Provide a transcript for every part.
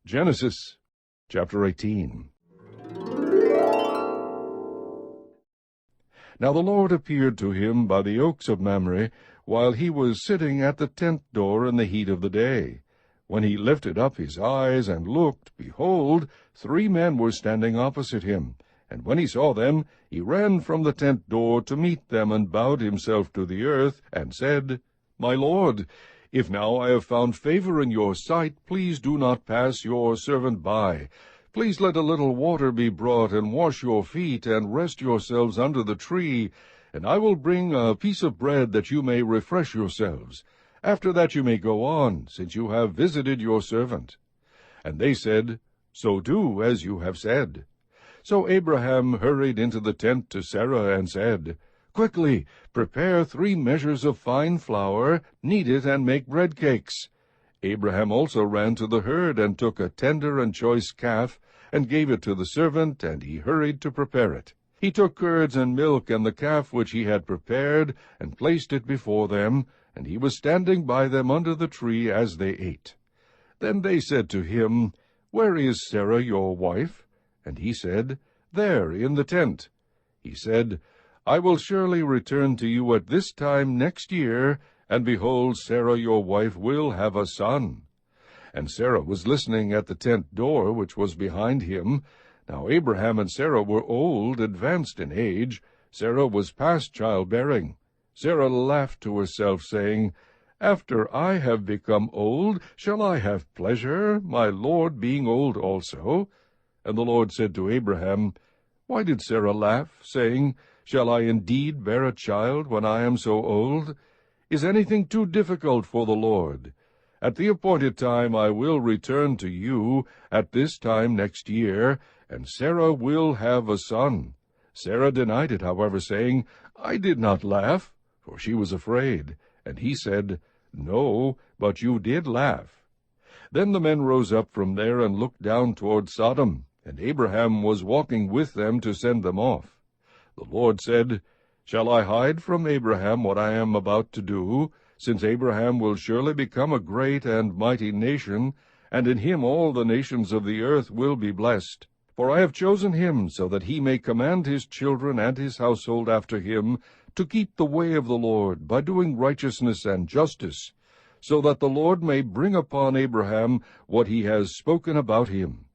Genesis chapter 18. Now the Lord appeared to him by the oaks of Mamre, while he was sitting at the tent door in the heat of the day. When he lifted up his eyes and looked, behold, 3 men were standing opposite him. And when he saw them, he ran from the tent door to meet them, and bowed himself to the earth, and said, My Lord, if now I have found favor in your sight, please do not pass your servant by. Please let a little water be brought, and wash your feet, and rest yourselves under the tree, and I will bring a piece of bread that you may refresh yourselves. After that you may go on, since you have visited your servant. And they said, So do as you have said. So Abraham hurried into the tent to Sarah, and said, Quickly, prepare 3 measures of fine flour, knead it, and make bread cakes. Abraham also ran to the herd, and took a tender and choice calf, and gave it to the servant, and he hurried to prepare it. He took curds and milk, and the calf which he had prepared, and placed it before them, and he was standing by them under the tree as they ate. Then they said to him, Where is Sarah your wife? And he said, There, in the tent. He said, I will surely return to you at this time next year, and behold, Sarah your wife will have a son. And Sarah was listening at the tent door, which was behind him. Now Abraham and Sarah were old, advanced in age. Sarah was past childbearing. Sarah laughed to herself, saying, After I have become old, shall I have pleasure, my Lord being old also? And the Lord said to Abraham, Why did Sarah laugh, saying, Shall I indeed bear a child when I am so old? Is anything too difficult for the Lord? At the appointed time I will return to you, at this time next year, and Sarah will have a son. Sarah denied it, however, saying, I did not laugh, for she was afraid. And he said, No, but you did laugh. Then the men rose up from there and looked down toward Sodom, and Abraham was walking with them to send them off. The Lord said, Shall I hide from Abraham what I am about to do, since Abraham will surely become a great and mighty nation, and in him all the nations of the earth will be blessed? For I have chosen him, so that he may command his children and his household after him to keep the way of the Lord, by doing righteousness and justice, so that the Lord may bring upon Abraham what he has spoken about him.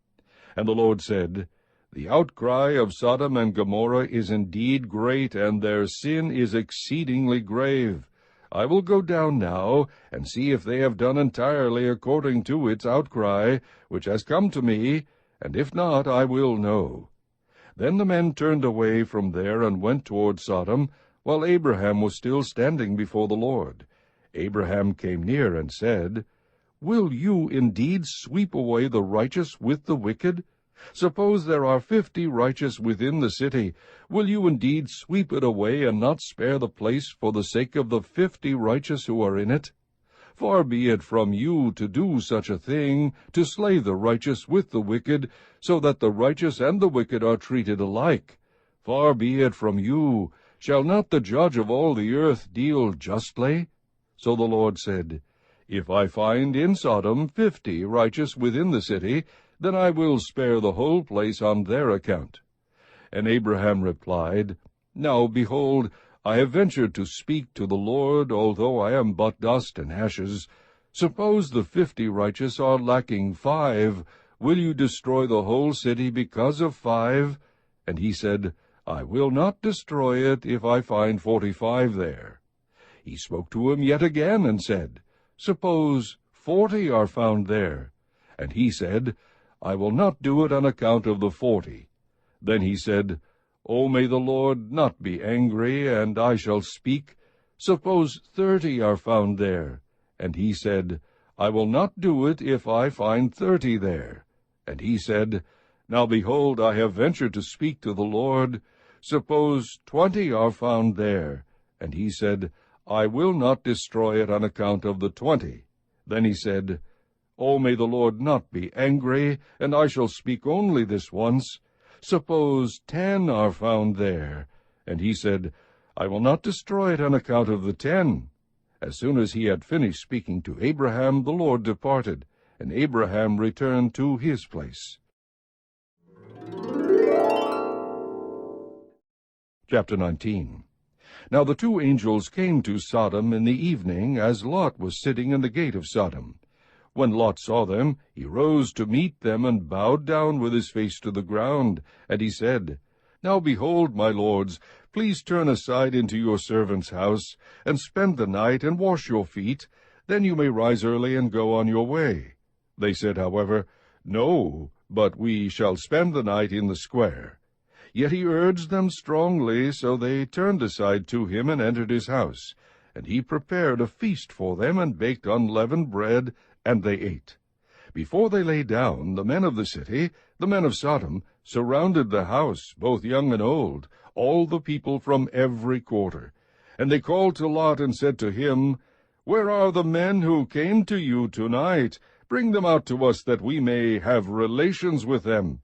And the Lord said, The outcry of Sodom and Gomorrah is indeed great, and their sin is exceedingly grave. I will go down now, and see if they have done entirely according to its outcry, which has come to me, and if not, I will know. Then the men turned away from there and went toward Sodom, while Abraham was still standing before the Lord. Abraham came near and said, Will you indeed sweep away the righteous with the wicked? Suppose there are 50 righteous within the city. Will you indeed sweep it away, and not spare the place for the sake of the 50 righteous who are in it? Far be it from you to do such a thing, to slay the righteous with the wicked, so that the righteous and the wicked are treated alike. Far be it from you. Shall not the judge of all the earth deal justly? So the Lord said, If I find in Sodom 50 righteous within the city, then I will spare the whole place on their account. And Abraham replied, Now, behold, I have ventured to speak to the Lord, although I am but dust and ashes. Suppose the 50 righteous are lacking 5, will you destroy the whole city because of 5? And he said, I will not destroy it if I find 45 there. He spoke to him yet again, and said, Suppose 40 are found there. And he said, I will not do it on account of the 40. Then he said, O may the Lord not be angry, and I shall speak. Suppose 30 are found there. And he said, I will not do it if I find 30 there. And he said, Now behold, I have ventured to speak to the Lord. Suppose 20 are found there. And he said, I will not destroy it on account of the 20. Then he said, O may the Lord not be angry, and I shall speak only this once. Suppose 10 are found there. And he said, I will not destroy it on account of the 10. As soon as he had finished speaking to Abraham, the Lord departed, and Abraham returned to his place. Chapter 19. Now the two angels came to Sodom in the evening, as Lot was sitting in the gate of Sodom. When Lot saw them, he rose to meet them, and bowed down with his face to the ground. And he said, Now behold, my lords, please turn aside into your servant's house, and spend the night, and wash your feet. Then you may rise early and go on your way. They said, however, No, but we shall spend the night in the square. Yet he urged them strongly, so they turned aside to him and entered his house. And he prepared a feast for them, and baked unleavened bread, and they ate. Before they lay down, the men of the city, the men of Sodom, surrounded the house, both young and old, all the people from every quarter. And they called to Lot and said to him, Where are the men who came to you tonight? Bring them out to us, that we may have relations with them.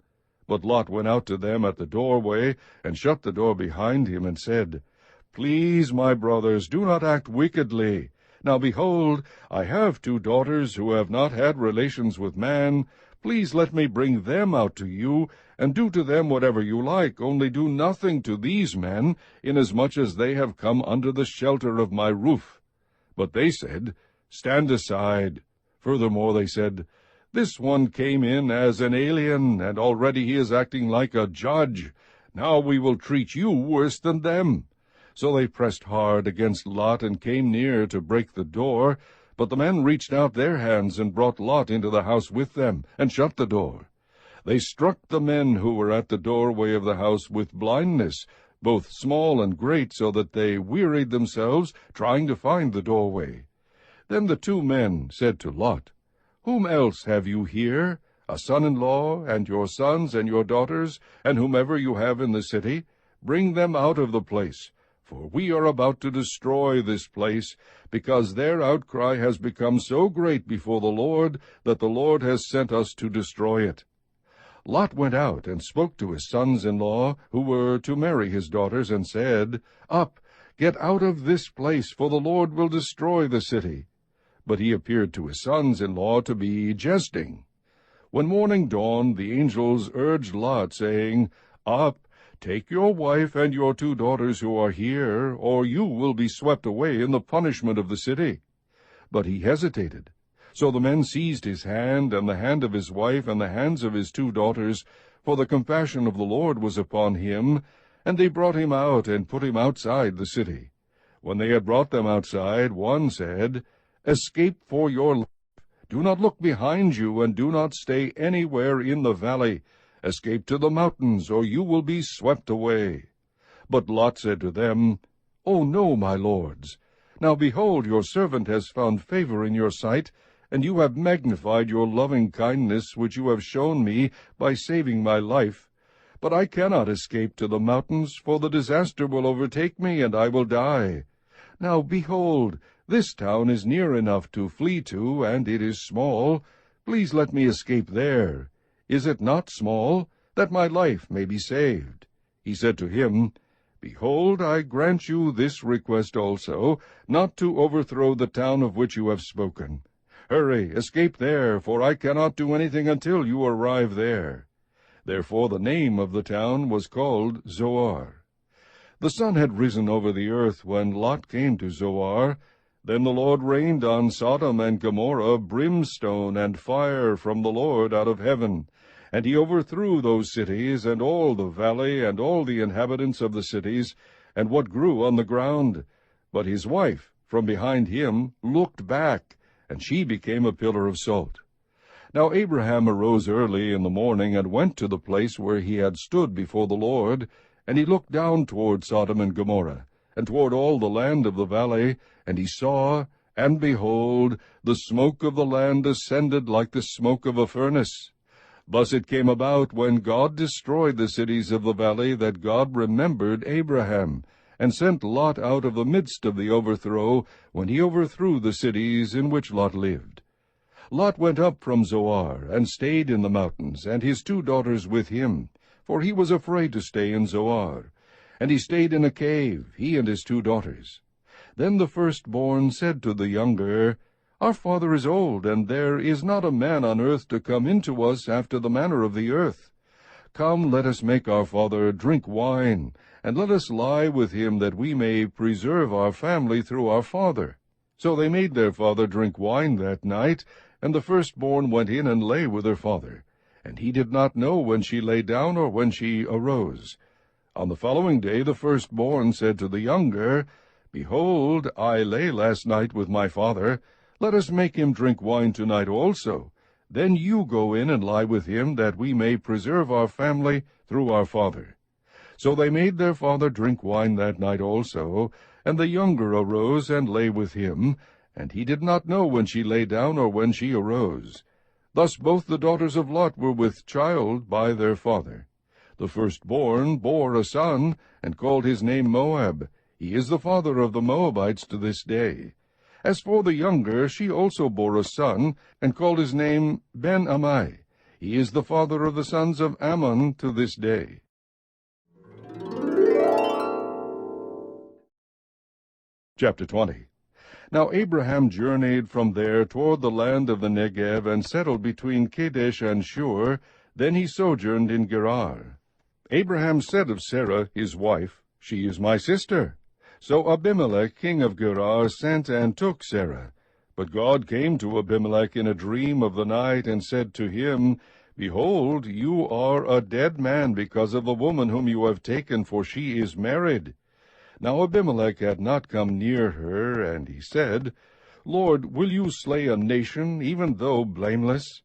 But Lot went out to them at the doorway, and shut the door behind him, and said, Please, my brothers, do not act wickedly. Now behold, I have 2 daughters who have not had relations with man. Please let me bring them out to you, and do to them whatever you like, only do nothing to these men, inasmuch as they have come under the shelter of my roof. But they said, Stand aside. Furthermore they said, This one came in as an alien, and already he is acting like a judge. Now we will treat you worse than them. So they pressed hard against Lot, and came near to break the door. But the men reached out their hands, and brought Lot into the house with them, and shut the door. They struck the men who were at the doorway of the house with blindness, both small and great, so that they wearied themselves, trying to find the doorway. Then the 2 men said to Lot, Whom else have you here? A son-in-law, and your sons and your daughters, and whomever you have in the city? Bring them out of the place. For we are about to destroy this place, because their outcry has become so great before the Lord, that the Lord has sent us to destroy it. Lot went out and spoke to his sons-in-law, who were to marry his daughters, and said, Up, get out of this place, for the Lord will destroy the city. But he appeared to his sons-in-law to be jesting. When morning dawned, the angels urged Lot, saying, Up, take your wife and your 2 daughters who are here, or you will be swept away in the punishment of the city. But he hesitated. So the men seized his hand, and the hand of his wife, and the hands of his 2 daughters, for the compassion of the Lord was upon him, and they brought him out, and put him outside the city. When they had brought them outside, one said, Escape for your life. Do not look behind you, and do not stay anywhere in the valley. Escape to the mountains, or you will be swept away. But Lot said to them, Oh, no, my lords. Now behold, your servant has found favor in your sight, and you have magnified your loving kindness which you have shown me by saving my life. But I cannot escape to the mountains, for the disaster will overtake me, and I will die. Now behold, this town is near enough to flee to, and it is small. Please let me escape there. Is it not small, that my life may be saved? He said to him, Behold, I grant you this request also, not to overthrow the town of which you have spoken. Hurry, escape there, for I cannot do anything until you arrive there. Therefore the name of the town was called Zoar. The sun had risen over the earth when Lot came to Zoar. Then the Lord rained on Sodom and Gomorrah brimstone and fire from the Lord out of heaven. And he overthrew those cities, and all the valley, and all the inhabitants of the cities, and what grew on the ground. But his wife, from behind him, looked back, and she became a pillar of salt. Now Abraham arose early in the morning, and went to the place where he had stood before the Lord. And he looked down toward Sodom and Gomorrah, and toward all the land of the valley, and he saw, and behold, the smoke of the land ascended like the smoke of a furnace. Thus it came about, when God destroyed the cities of the valley, that God remembered Abraham, and sent Lot out of the midst of the overthrow, when he overthrew the cities in which Lot lived. Lot went up from Zoar, and stayed in the mountains, and his 2 daughters with him, for he was afraid to stay in Zoar. And he stayed in a cave, he and his 2 daughters. Then the firstborn said to the younger, Our father is old, and there is not a man on earth to come in to us after the manner of the earth. Come, let us make our father drink wine, and let us lie with him, that we may preserve our family through our father. So they made their father drink wine that night, and the firstborn went in and lay with her father. And he did not know when she lay down or when she arose. On the following day the firstborn said to the younger, Behold, I lay last night with my father. Let us make him drink wine tonight also. Then you go in and lie with him, that we may preserve our family through our father. So they made their father drink wine that night also, and the younger arose and lay with him, and he did not know when she lay down or when she arose. Thus both the daughters of Lot were with child by their father. The firstborn bore a son, and called his name Moab. He is the father of the Moabites to this day. As for the younger, she also bore a son, and called his name Ben-Ammi. He is the father of the sons of Ammon to this day. Chapter 20. Now Abraham journeyed from there toward the land of the Negev, and settled between Kadesh and Shur. Then he sojourned in Gerar. Abraham said of Sarah his wife, She is my sister. So Abimelech king of Gerar sent and took Sarah. But God came to Abimelech in a dream of the night, and said to him, Behold, you are a dead man because of the woman whom you have taken, for she is married. Now Abimelech had not come near her, and he said, Lord, will you slay a nation, even though blameless?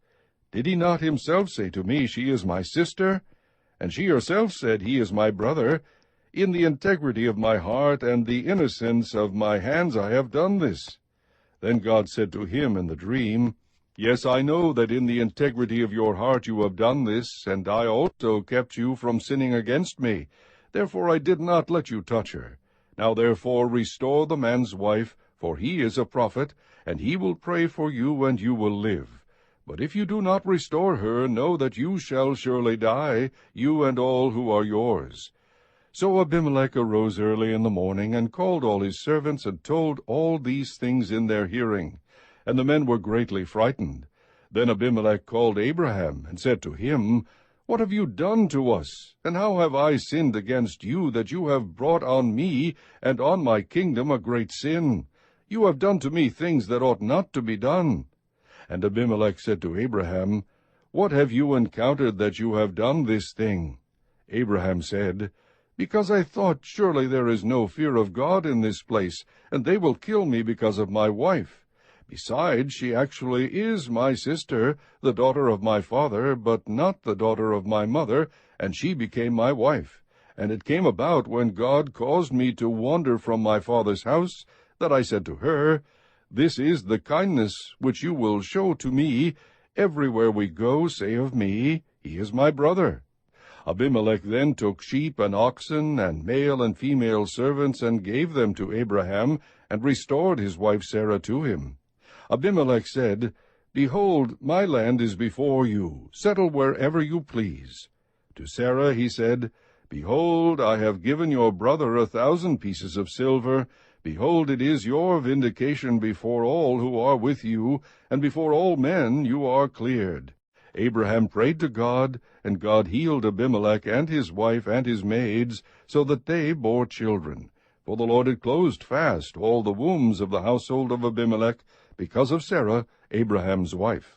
Did he not himself say to me, She is my sister? And she herself said, He is my brother. In the integrity of my heart and the innocence of my hands I have done this. Then God said to him in the dream, Yes, I know that in the integrity of your heart you have done this, and I also kept you from sinning against me. Therefore I did not let you touch her. Now therefore restore the man's wife, for he is a prophet, and he will pray for you, and you will live. But if you do not restore her, know that you shall surely die, you and all who are yours. So Abimelech arose early in the morning, and called all his servants, and told all these things in their hearing. And the men were greatly frightened. Then Abimelech called Abraham, and said to him, What have you done to us? And how have I sinned against you, that you have brought on me and on my kingdom a great sin? You have done to me things that ought not to be done. And Abimelech said to Abraham, What have you encountered that you have done this thing? Abraham said, Because I thought, surely there is no fear of God in this place, and they will kill me because of my wife. Besides, she actually is my sister, the daughter of my father, but not the daughter of my mother, and she became my wife. And it came about, when God caused me to wander from my father's house, that I said to her, This is the kindness which you will show to me. Everywhere we go, say of me, He is my brother. Abimelech then took sheep and oxen, and male and female servants, and gave them to Abraham, and restored his wife Sarah to him. Abimelech said, Behold, my land is before you. Settle wherever you please. To Sarah he said, Behold, I have given your brother 1,000 pieces of silver. Behold, it is your vindication before all who are with you, and before all men you are cleared. Abraham prayed to God, and God healed Abimelech and his wife and his maids, so that they bore children. For the Lord had closed fast all the wombs of the household of Abimelech, because of Sarah, Abraham's wife.